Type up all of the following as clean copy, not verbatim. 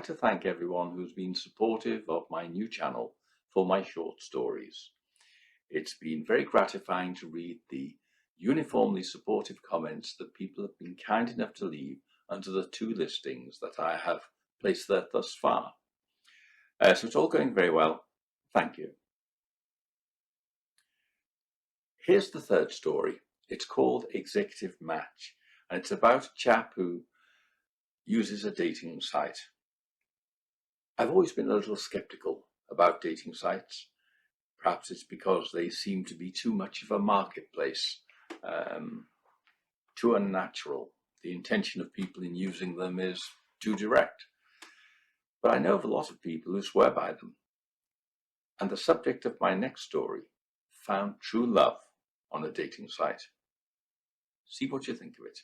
to thank everyone who's been supportive of my new channel for my short stories. It's been very gratifying to read the uniformly supportive comments that people have been kind enough to leave under the 2 listings that I have placed there thus far. So it's all going very well. Thank you. Here's the 3rd story. It's called Executive Match, and it's about a chap who uses a dating site. I've always been a little skeptical about dating sites. Perhaps it's because they seem to be too much of a marketplace, too unnatural. The intention of people in using them is too direct. But I know of a lot of people who swear by them. And the subject of my next story found true love on a dating site. See what you think of it.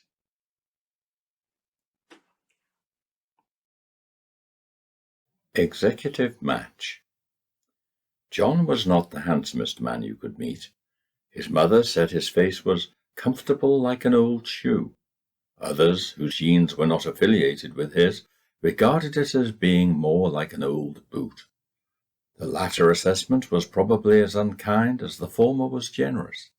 Executive Match. John was not the handsomest man you could meet. His mother said his face was comfortable like an old shoe. Others, whose genes were not affiliated with his, regarded it as being more like an old boot. The latter assessment was probably as unkind as the former was generous.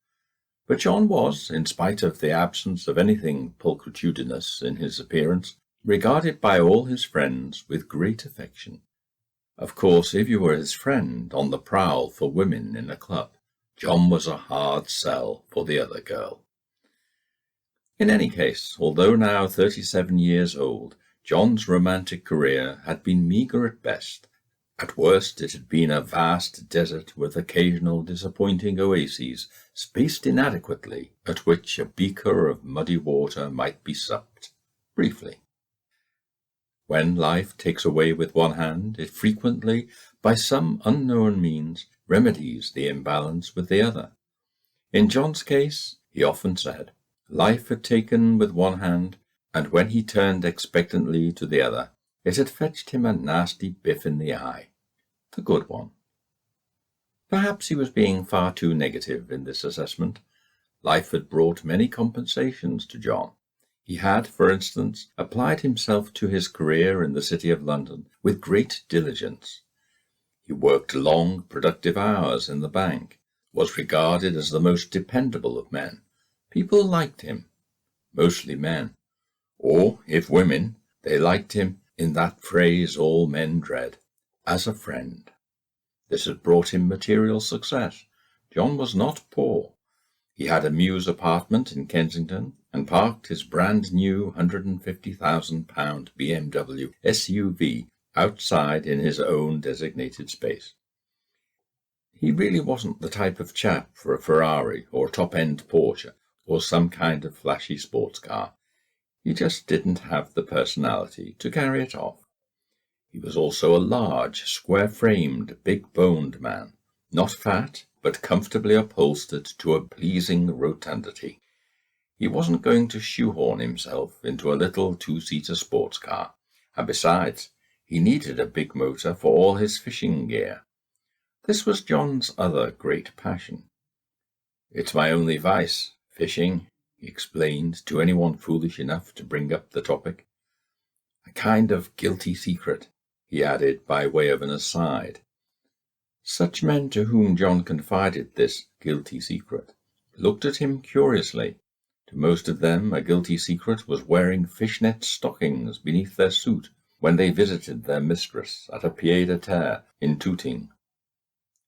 But John was, in spite of the absence of anything pulchritudinous in his appearance, regarded by all his friends with great affection. Of course, if you were his friend on the prowl for women in a club, John was a hard sell for the other girl. In any case, although now 37 years old, John's romantic career had been meagre at best. At worst, it had been a vast desert with occasional disappointing oases, spaced inadequately, at which a beaker of muddy water might be supped, briefly. When life takes away with one hand, it frequently, by some unknown means, remedies the imbalance with the other. In John's case, he often said, life had taken with one hand, and when he turned expectantly to the other, it had fetched him a nasty biff in the eye. The good one. Perhaps he was being far too negative in this assessment. Life had brought many compensations to John. He had, for instance, applied himself to his career in the City of London with great diligence. He worked long, productive hours in the bank, was regarded as the most dependable of men. People liked him, mostly men. Or, if women, they liked him, in that phrase all men dread, as a friend. This had brought him material success. John was not poor. He had a mews apartment in Kensington and parked his brand-new £150,000 BMW SUV outside in his own designated space. He really wasn't the type of chap for a Ferrari or top-end Porsche or some kind of flashy sports car. He just didn't have the personality to carry it off. He was also a large, square-framed, big-boned man, not fat, but comfortably upholstered to a pleasing rotundity. He wasn't going to shoehorn himself into a little 2-seater sports car, and besides, he needed a big motor for all his fishing gear. This was John's other great passion. "It's my only vice, fishing," he explained to anyone foolish enough to bring up the topic. "A kind of guilty secret," he added by way of an aside. Such men to whom John confided this guilty secret looked at him curiously. To most of them a guilty secret was wearing fishnet stockings beneath their suit when they visited their mistress at a pied-à-terre in Tooting.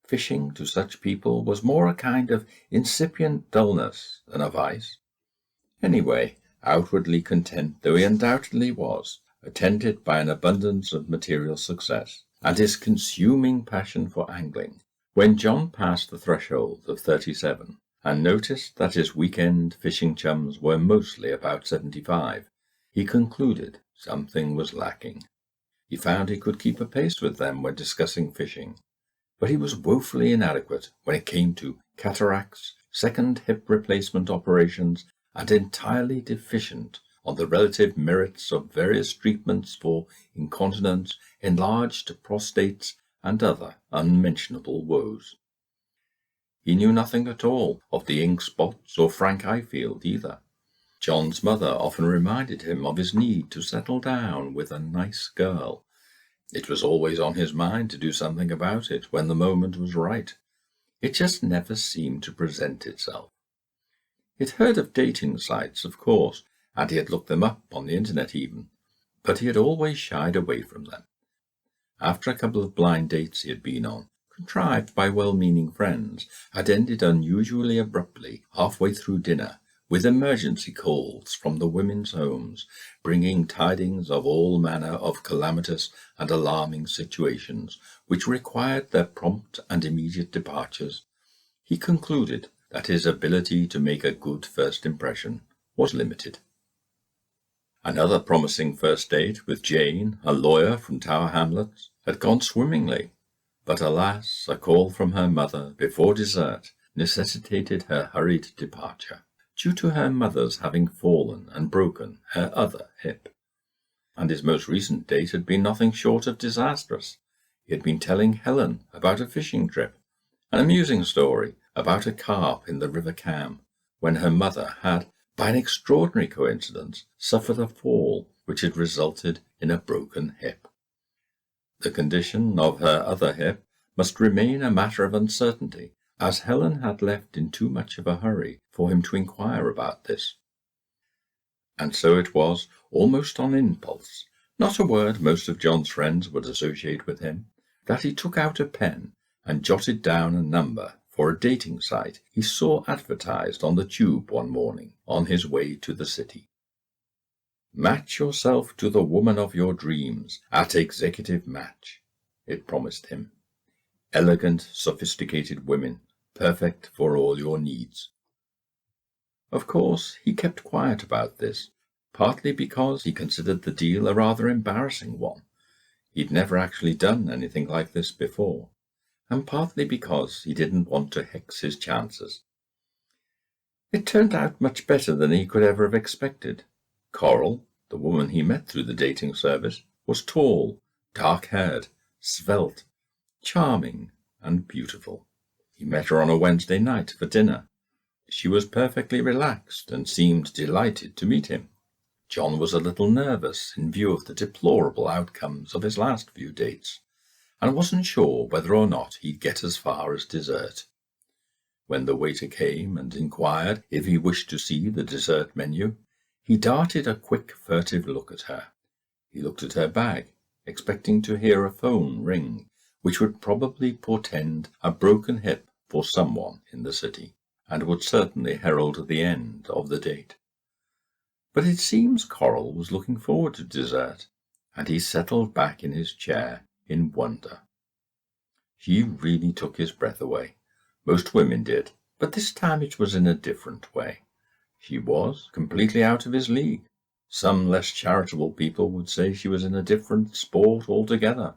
Fishing to such people was more a kind of incipient dullness than a vice. Anyway, outwardly content though he undoubtedly was, attended by an abundance of material success, and his consuming passion for angling, when John passed the threshold of 37, and noticed that his weekend fishing chums were mostly about 75, he concluded something was lacking. He found he could keep apace with them when discussing fishing, but he was woefully inadequate when it came to cataracts, second hip replacement operations, and entirely deficient on the relative merits of various treatments for incontinence, enlarged prostates, and other unmentionable woes. He knew nothing at all of the ink spots or Frank Ifield either. John's mother often reminded him of his need to settle down with a nice girl, It was always on his mind to do something about it when the moment was right. It just never seemed to present itself. He'd heard of dating sites, of course, and he had looked them up on the internet even, but he had always shied away from them. After a couple of blind dates he had been on, contrived by well-meaning friends, had ended unusually abruptly halfway through dinner with emergency calls from the women's homes, bringing tidings of all manner of calamitous and alarming situations which required their prompt and immediate departures. He concluded that his ability to make a good first impression was limited. Another promising first date with Jane, a lawyer from Tower Hamlets, had gone swimmingly, but alas, a call from her mother before dessert necessitated her hurried departure, due to her mother's having fallen and broken her other hip. And his most recent date had been nothing short of disastrous. He had been telling Helen about a fishing trip, an amusing story about a carp in the River Cam, when her mother had, by an extraordinary coincidence, suffered a fall which had resulted in a broken hip. The condition of her other hip must remain a matter of uncertainty, as Helen had left in too much of a hurry for him to inquire about this. And so it was, almost on impulse, not a word most of John's friends would associate with him, that he took out a pen and jotted down a number for a dating site he saw advertised on the tube one morning on his way to the city. Match yourself to the woman of your dreams at Executive Match, it promised him. Elegant, sophisticated women, perfect for all your needs. Of course, he kept quiet about this, partly because he considered the deal a rather embarrassing one. He'd never actually done anything like this before, and partly because he didn't want to hex his chances. It turned out much better than he could ever have expected. Coral, the woman he met through the dating service, was tall, dark-haired, svelte, charming, and beautiful. He met her on a Wednesday night for dinner. She was perfectly relaxed and seemed delighted to meet him. John was a little nervous in view of the deplorable outcomes of his last few dates, and wasn't sure whether or not he'd get as far as dessert. When the waiter came and inquired if he wished to see the dessert menu, he darted a quick, furtive look at her. He looked at her bag, expecting to hear a phone ring, which would probably portend a broken hip for someone in the city, and would certainly herald the end of the date. But it seems Coral was looking forward to dessert, and he settled back in his chair in wonder. She really took his breath away. Most women did, but this time it was in a different way. She was completely out of his league. Some less charitable people would say she was in a different sport altogether.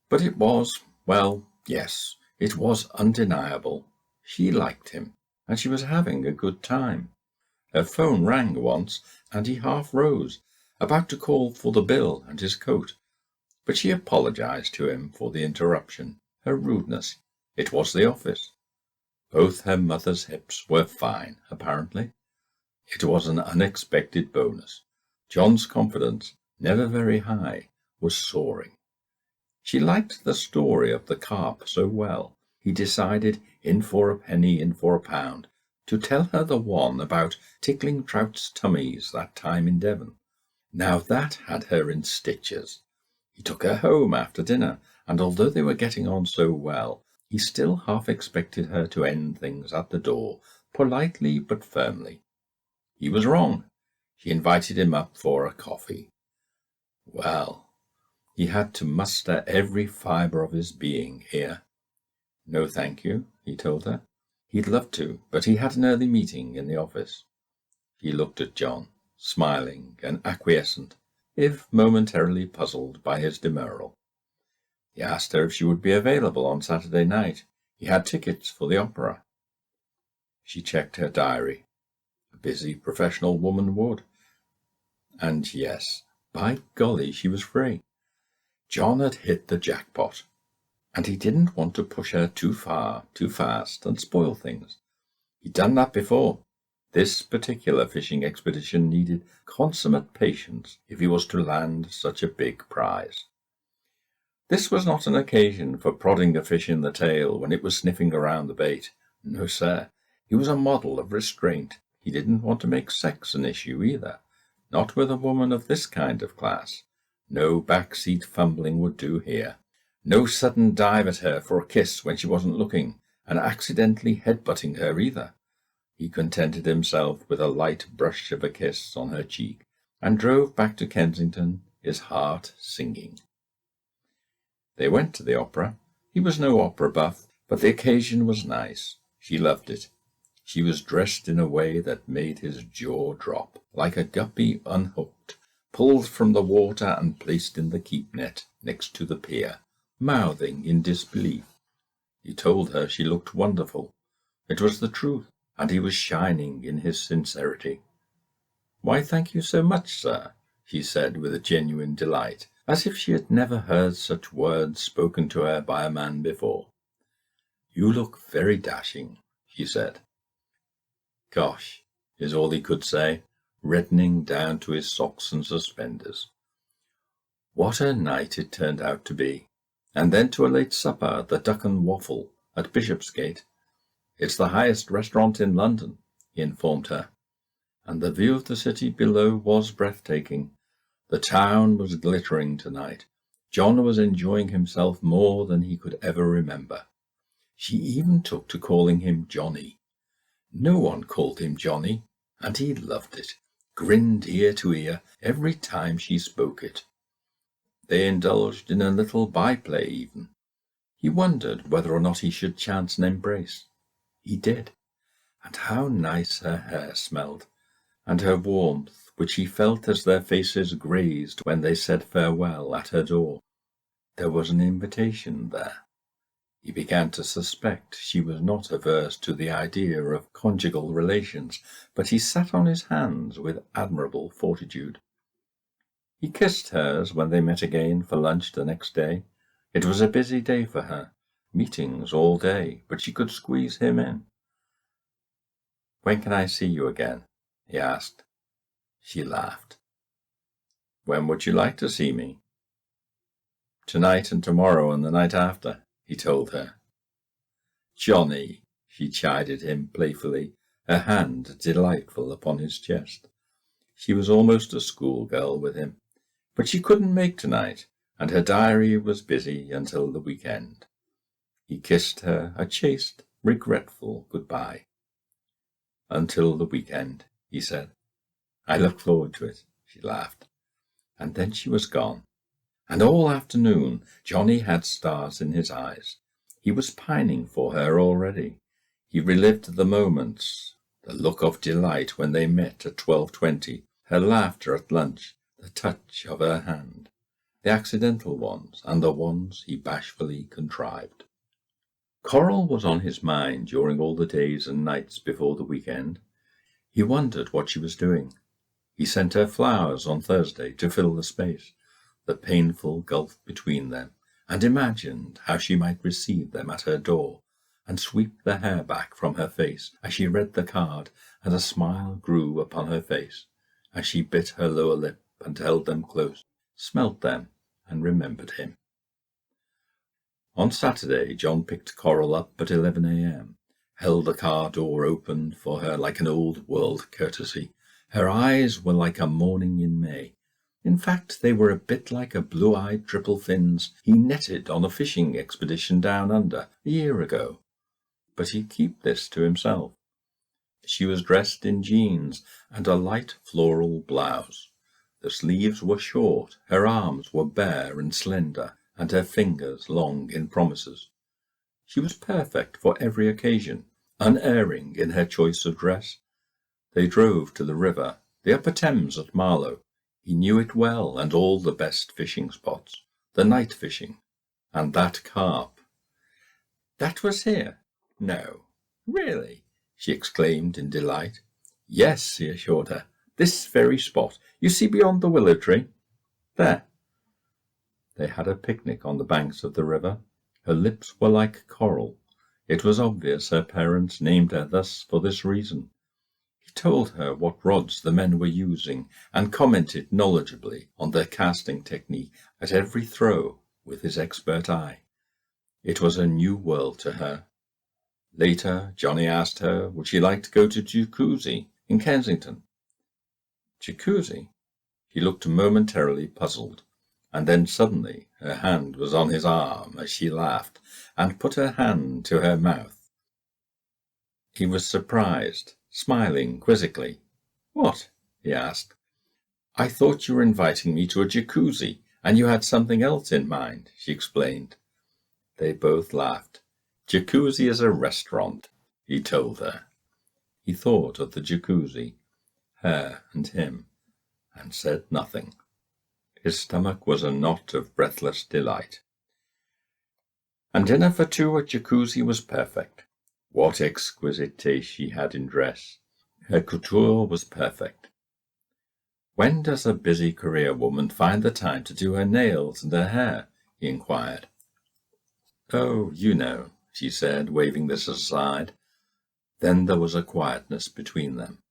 But it was, well, yes, it was undeniable. She liked him, and she was having a good time. Her phone rang once, and he half rose, about to call for the bill and his coat. But she apologized to him for the interruption, her rudeness. It was the office. Both her mother's hips were fine, apparently. It was an unexpected bonus. John's confidence, never very high, was soaring. She liked the story of the carp so well, he decided, in for a penny, in for a pound, to tell her the one about tickling trout's tummies that time in Devon. Now that had her in stitches. He took her home after dinner, and although they were getting on so well, he still half expected her to end things at the door, politely but firmly. He was wrong. She invited him up for a coffee. Well, he had to muster every fibre of his being here. No, thank you, he told her. He'd love to, but he had an early meeting in the office. He looked at John, smiling and acquiescent, if momentarily puzzled by his demurral. He asked her if she would be available on Saturday night. He had tickets for the opera. She checked her diary. A busy professional woman would. And yes, by golly, she was free. John had hit the jackpot, and he didn't want to push her too far, too fast, and spoil things. He'd done that before. This particular fishing expedition needed consummate patience if he was to land such a big prize. This was not an occasion for prodding a fish in the tail when it was sniffing around the bait. No, sir. He was a model of restraint. He didn't want to make sex an issue either. Not with a woman of this kind of class. No back-seat fumbling would do here. No sudden dive at her for a kiss when she wasn't looking, and accidentally head-butting her either. He contented himself with a light brush of a kiss on her cheek, and drove back to Kensington, his heart singing. They went to the opera. He was no opera buff, but the occasion was nice. She loved it. She was dressed in a way that made his jaw drop, like a guppy unhooked, pulled from the water and placed in the keep net next to the pier, mouthing in disbelief. He told her she looked wonderful. It was the truth, and he was shining in his sincerity. "Why, thank you so much, sir," she said with a genuine delight, as if she had never heard such words spoken to her by a man before. "You look very dashing," she said. "Gosh," is all he could say, reddening down to his socks and suspenders. What a night it turned out to be, and then to a late supper at the Duck and Waffle at Bishopsgate. "It's the highest restaurant in London," he informed her, and the view of the city below was breathtaking. The town was glittering tonight. John was enjoying himself more than he could ever remember. She even took to calling him Johnny. No one called him Johnny, and he loved it, grinned ear to ear every time she spoke it. They indulged in a little by-play even. He wondered whether or not he should chance an embrace. He did. And how nice her hair smelled, and her warmth, which he felt as their faces grazed when they said farewell at her door. There was an invitation there. He began to suspect she was not averse to the idea of conjugal relations, but he sat on his hands with admirable fortitude. He kissed hers when they met again for lunch the next day. It was a busy day for her, meetings all day, but she could squeeze him in. "When can I see you again?" he asked. She laughed. "When would you like to see me?" "Tonight and tomorrow and the night after," he told her. "Johnny," she chided him playfully, her hand delightful upon his chest. She was almost a schoolgirl with him, but she couldn't make tonight, and her diary was busy until the weekend. He kissed her a chaste, regretful goodbye. "Until the weekend," he said. "I look forward to it," she laughed. And then she was gone. And all afternoon Johnny had stars in his eyes. He was pining for her already. He relived the moments, the look of delight when they met at 12:20, her laughter at lunch, the touch of her hand, the accidental ones and the ones he bashfully contrived. Coral was on his mind during all the days and nights before the weekend. He wondered what she was doing. He sent her flowers on Thursday to fill the space, the painful gulf between them, and imagined how she might receive them at her door, and sweep the hair back from her face as she read the card, and a smile grew upon her face, as she bit her lower lip and held them close, smelt them, and remembered him. On Saturday, John picked Coral up at 11 a.m., held the car door open for her like an old-world courtesy. Her eyes were like a morning in May. In fact, they were a bit like a blue-eyed triple fins he netted on a fishing expedition down under a year ago. But he'd keep this to himself. She was dressed in jeans and a light floral blouse. The sleeves were short, her arms were bare and slender, and her fingers long in promises. She was perfect for every occasion, unerring in her choice of dress. They drove to the river, the upper Thames at Marlow. He knew it well, and all the best fishing spots, the night fishing, and that carp. "That was here?" "No." "Really?" she exclaimed in delight. "Yes," he assured her. "This very spot. You see beyond the willow tree? There." They had a picnic on the banks of the river. Her lips were like coral. It was obvious her parents named her thus for this reason. He told her what rods the men were using, and commented knowledgeably on their casting technique at every throw with his expert eye. It was a new world to her. Later, Johnny asked her would she like to go to Jacuzzi in Kensington. Jacuzzi? She looked momentarily puzzled, and then suddenly her hand was on his arm as she laughed and put her hand to her mouth. He was surprised, smiling quizzically. "What?" he asked. "I thought you were inviting me to a jacuzzi, and you had something else in mind," she explained. They both laughed. "Jacuzzi is a restaurant," he told her. He thought of the jacuzzi, her and him, and said nothing. His stomach was a knot of breathless delight. And dinner for two at Jacuzzi was perfect. What exquisite taste she had in dress. Her couture was perfect. "When does a busy career woman find the time to do her nails and her hair?" he inquired. "Oh, you know," she said, waving this aside. Then there was a quietness between them.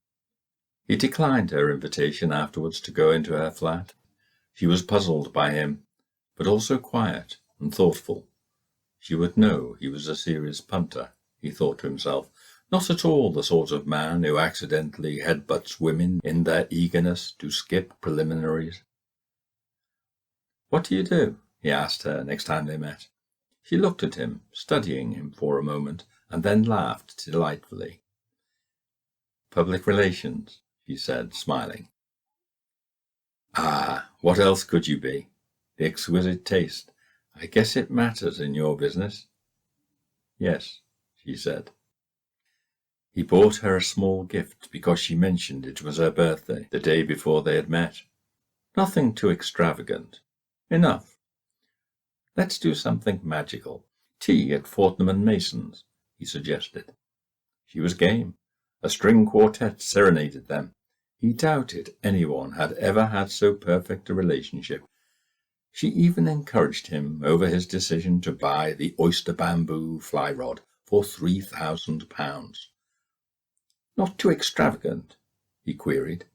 He declined her invitation afterwards to go into her flat. She was puzzled by him, but also quiet and thoughtful. She would know he was a serious punter, he thought to himself, not at all the sort of man who accidentally headbutts women in their eagerness to skip preliminaries. "What do you do?" he asked her next time they met. She looked at him, studying him for a moment, and then laughed delightfully. "Public relations," she said, smiling. "Ah, what else could you be? The exquisite taste. I guess it matters in your business." "Yes," she said. He bought her a small gift because she mentioned it was her birthday, the day before they had met. Nothing too extravagant. Enough. "Let's do something magical. Tea at Fortnum and Mason's," he suggested. She was game. A string quartet serenaded them. He doubted anyone had ever had so perfect a relationship. She even encouraged him over his decision to buy the oyster bamboo fly rod for £3,000. "Not too extravagant?" he queried.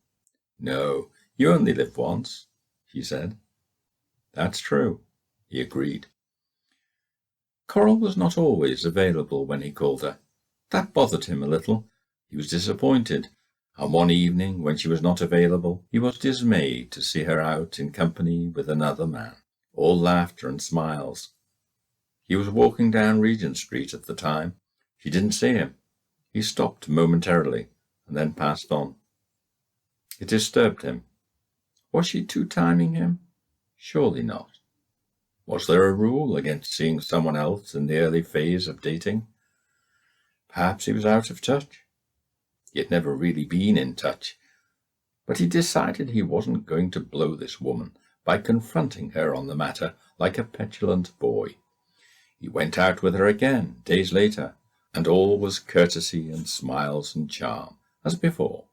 "No, you only live once," she said. "That's true," he agreed. Coral was not always available when he called her. That bothered him a little. He was disappointed, and one evening when she was not available, he was dismayed to see her out in company with another man, all laughter and smiles. He was walking down Regent Street at the time. She didn't see him. He stopped momentarily and then passed on. It disturbed him. Was she two-timing him? Surely not. Was there a rule against seeing someone else in the early phase of dating? Perhaps he was out of touch. He had never really been in touch. But he decided he wasn't going to blow this woman by confronting her on the matter like a petulant boy. He went out with her again days later, and all was courtesy and smiles and charm, as before.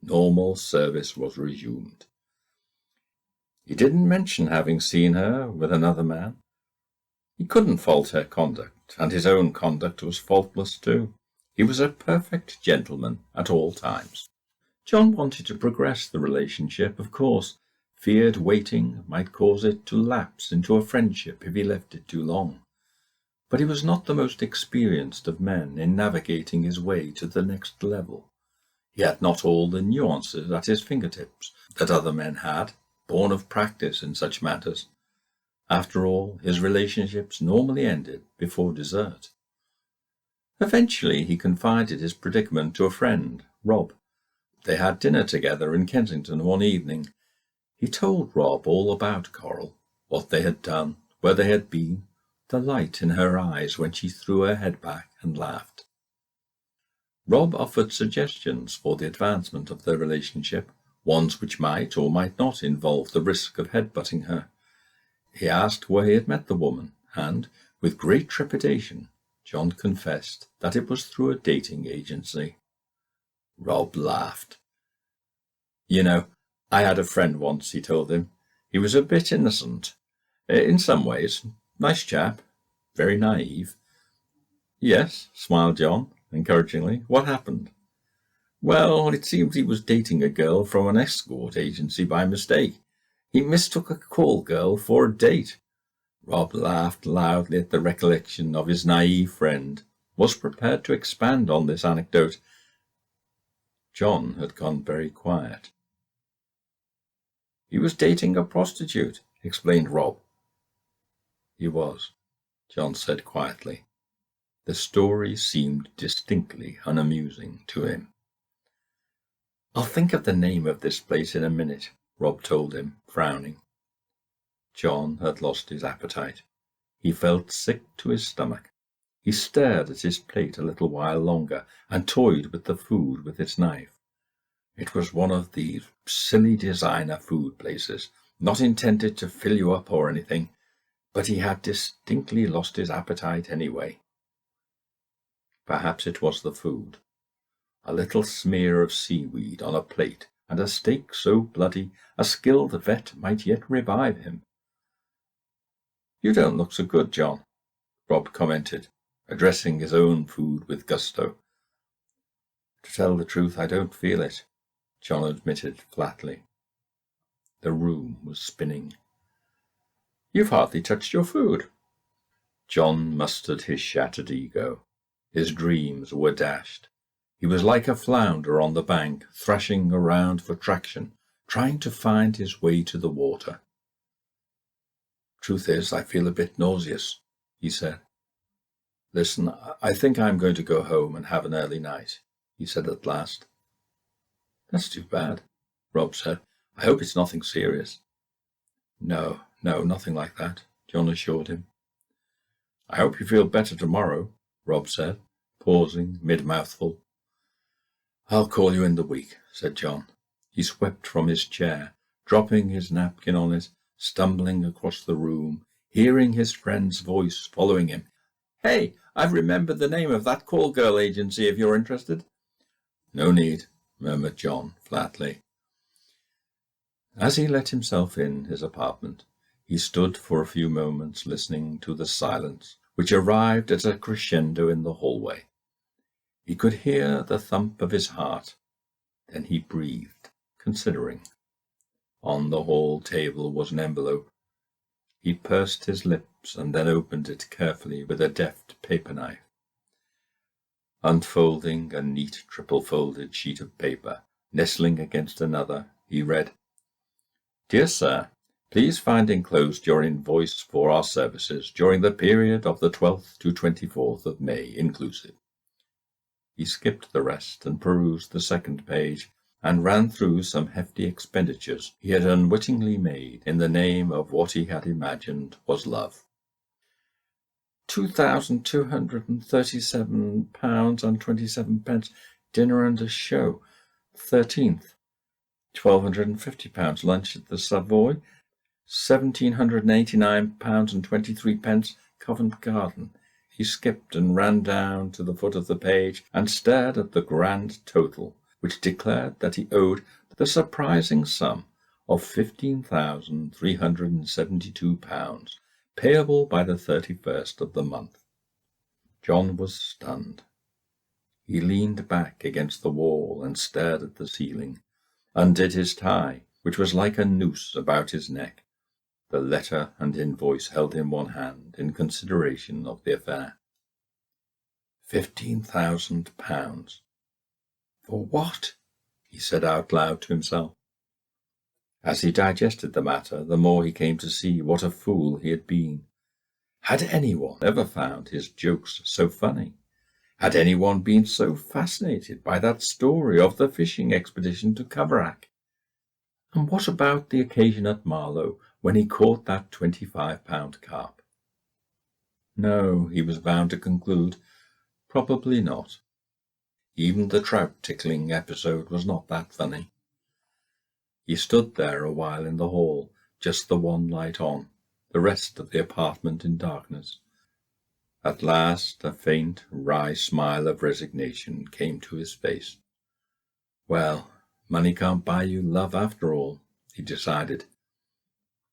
Normal service was resumed. He didn't mention having seen her with another man. He couldn't fault her conduct, and his own conduct was faultless too. He was a perfect gentleman at all times. John wanted to progress the relationship, of course, feared waiting might cause it to lapse into a friendship if he left it too long. But he was not the most experienced of men in navigating his way to the next level. He had not all the nuances at his fingertips that other men had, born of practice in such matters. After all, his relationships normally ended before dessert. Eventually he confided his predicament to a friend, Rob. They had dinner together in Kensington one evening. He told Rob all about Coral, what they had done, where they had been, the light in her eyes when she threw her head back and laughed. Rob offered suggestions for the advancement of their relationship, ones which might or might not involve the risk of headbutting her. He asked where he had met the woman, and, with great trepidation, John confessed that it was through a dating agency. Rob laughed. "You know, I had a friend once," he told him. "He was a bit innocent. In some ways. Nice chap. Very naive." "Yes," smiled John, encouragingly. "What happened?" "Well, it seems he was dating a girl from an escort agency by mistake. He mistook a call girl for a date. Rob laughed loudly at the recollection of his naive friend, was prepared to expand on this anecdote. John had gone very quiet. He was dating a prostitute, explained Rob. He was, John said quietly. The story seemed distinctly unamusing to him. I'll think of the name of this place in a minute, Rob told him, frowning. John had lost his appetite. He felt sick to his stomach. He stared at his plate a little while longer and toyed with the food with his knife. It was one of these silly designer food places, not intended to fill you up or anything, but he had distinctly lost his appetite anyway. Perhaps it was the food. A little smear of seaweed on a plate and a steak so bloody a skilled vet might yet revive him. You don't look so good, John, Rob commented, addressing his own food with gusto. To tell the truth, I don't feel it, John admitted flatly. The room was spinning. You've hardly touched your food. John mustered his shattered ego. His dreams were dashed. He was like a flounder on the bank, thrashing around for traction, trying to find his way to the water. Truth is, I feel a bit nauseous, he said. Listen, I think I'm going to go home and have an early night, he said at last. That's too bad, Rob said. I hope it's nothing serious. No, nothing like that, John assured him. I hope you feel better tomorrow, Rob said, pausing mid-mouthful. I'll call you in the week, said John. He swept from his chair, dropping his napkin on it, stumbling across the room, hearing his friend's voice following him. Hey, I've remembered the name of that call girl agency if you're interested. No need, murmured John flatly. As he let himself in his apartment, he stood for a few moments listening to the silence, which arrived at a crescendo in the hallway. He could hear the thump of his heart. Then he breathed, considering. On the hall table was an envelope. He pursed his lips and then opened it carefully with a deft paper knife. Unfolding a neat triple-folded sheet of paper, nestling against another, he read, Dear Sir, please find enclosed your invoice for our services during the period of the 12th to 24th of May inclusive. He skipped the rest and perused the second page, and ran through some hefty expenditures he had unwittingly made in the name of what he had imagined was love. £2,237.27, dinner and a show. 13th, £1,250, lunch at the Savoy. £1,789.23, Covent Garden. He skipped and ran down to the foot of the page and stared at the grand total, which declared that he owed the surprising sum of £15,372, payable by the 31st of the month. John was stunned. He leaned back against the wall and stared at the ceiling, undid his tie, which was like a noose about his neck, the letter and invoice held in one hand in consideration of the affair. £15,000. For what? He said out loud to himself. As he digested the matter, the more he came to see what a fool he had been. Had anyone ever found his jokes so funny? Had anyone been so fascinated by that story of the fishing expedition to Coverack? And what about the occasion at Marlow when he caught that £25 carp? No, he was bound to conclude, probably not. Even the trout-tickling episode was not that funny. He stood there a while in the hall, just the one light on, the rest of the apartment in darkness. At last a faint, wry smile of resignation came to his face. Well, money can't buy you love after all, he decided.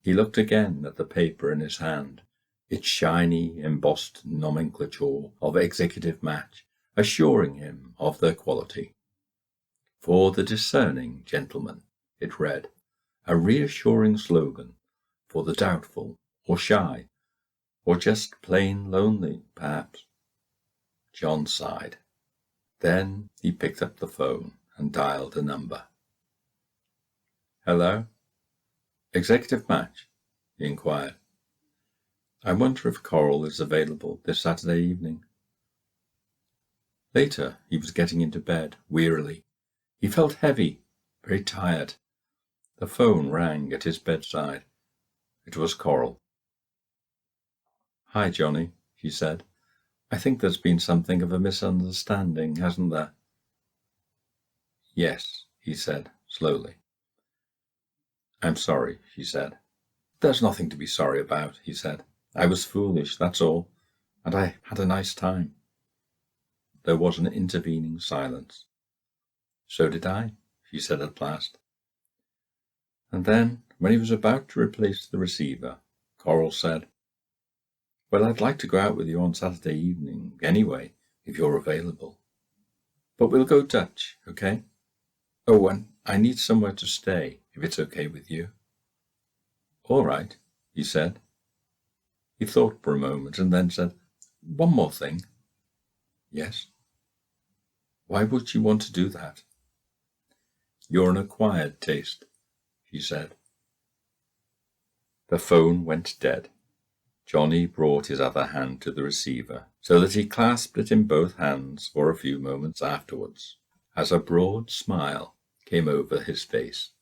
He looked again at the paper in his hand, its shiny, embossed nomenclature of executive match, assuring him of their quality. For the discerning gentleman, it read, a reassuring slogan for the doubtful or shy, Or just plain lonely, perhaps. John sighed. Then he picked up the phone and dialed a number. Hello? Executive Match? He inquired. I wonder if Coral is available this Saturday evening. Later, he was getting into bed, wearily. He felt heavy, very tired. The phone rang at his bedside. It was Coral. Hi, Johnny, she said. I think there's been something of a misunderstanding, hasn't there? Yes, he said, slowly. I'm sorry, she said. There's nothing to be sorry about, he said. I was foolish, that's all, and I had a nice time. There was an intervening silence. So did I, she said at last. And then, when he was about to replace the receiver, Coral said, Well, I'd like to go out with you on Saturday evening, anyway, if you're available. But we'll go Dutch, okay? Oh, and I need somewhere to stay, if it's okay with you. All right, he said. He thought for a moment and then said, One more thing. Yes? Why would you want to do that? You're an acquired taste, she said. The phone went dead. Johnny brought his other hand to the receiver, so that he clasped it in both hands for a few moments afterwards, as a broad smile came over his face.